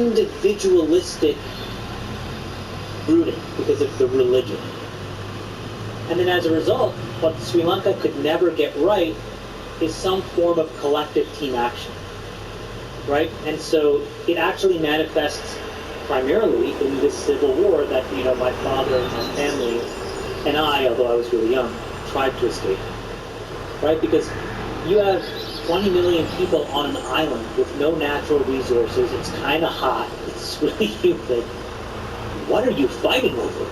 individualistic rooting because of the religion. And then as a result, what Sri Lanka could never get right is some form of collective team action, right? And so it actually manifests primarily in this civil war that, you know, my father and my family and I, although I was really young, tried to escape, right? Because you have 20 million people on an island with no natural resources. It's kind of hot. It's really humid. What are you fighting over,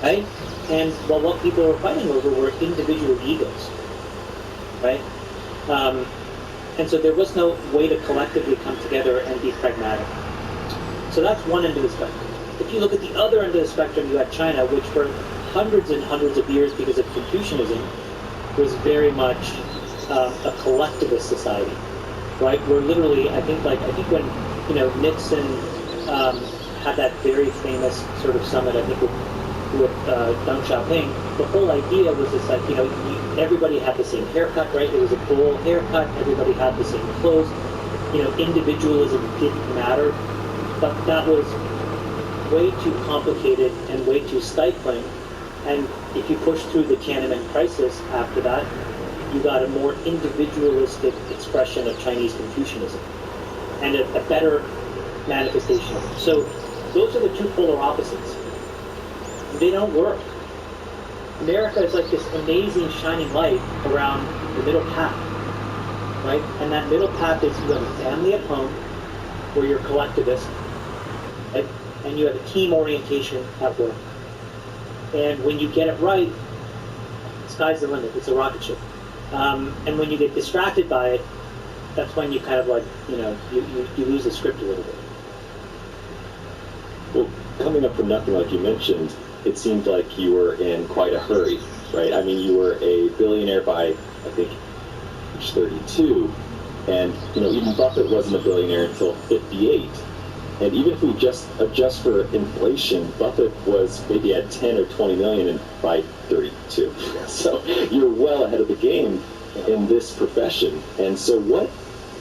right? And well, what people were fighting over were individual egos, right? And so there was no way to collectively come together and be pragmatic. So that's one end of the spectrum. If you look at the other end of the spectrum, you had China, which for hundreds and hundreds of years, because of Confucianism, was very much a collectivist society, right? Where literally, I think when, you know, Nixon had that very famous sort of summit, I think with Deng Xiaoping, the whole idea was this, like, you know, everybody had the same haircut, right? It was a bowl haircut. Everybody had the same clothes. You know, individualism didn't matter, but that was way too complicated and way too stifling. And if you push through the Tiananmen crisis after that, you got a more individualistic expression of Chinese Confucianism and a better manifestation of it. So those are the two polar opposites. They don't work. America is like this amazing shining light around the middle path, right? And that middle path is you have a family at home where you're collectivist, right? And you have a team orientation at work. And when you get it right, sky's the limit. It's a rocket ship. And when you get distracted by it, that's when you kind of like, you know, you lose the script a little bit. Well, coming up from nothing, like you mentioned, it seemed like you were in quite a hurry, right? I mean, you were a billionaire by, I think, age 32, and, you know, even Buffett wasn't a billionaire until 58. And even if we just adjust for inflation, Buffett was maybe at 10 or 20 million by 32. So you're well ahead of the game in this profession. And so what,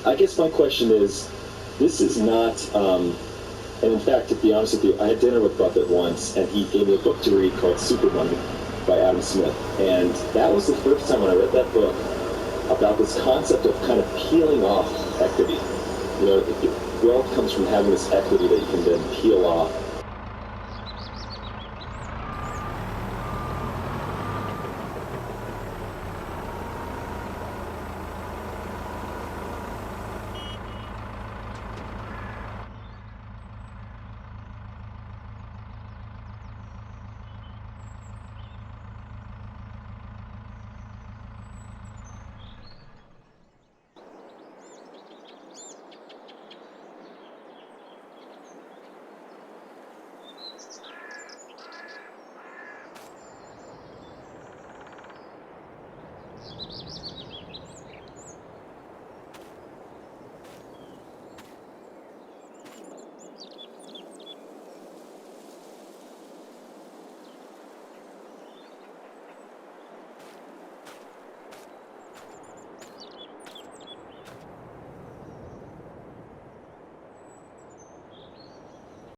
I guess my question is, this is not, and in fact, to be honest with you, I had dinner with Buffett once, and he gave me a book to read called Super Money by Adam Smith. And that was the first time when I read that book about this concept of kind of peeling off equity. You know, wealth comes from having this equity that you can then peel off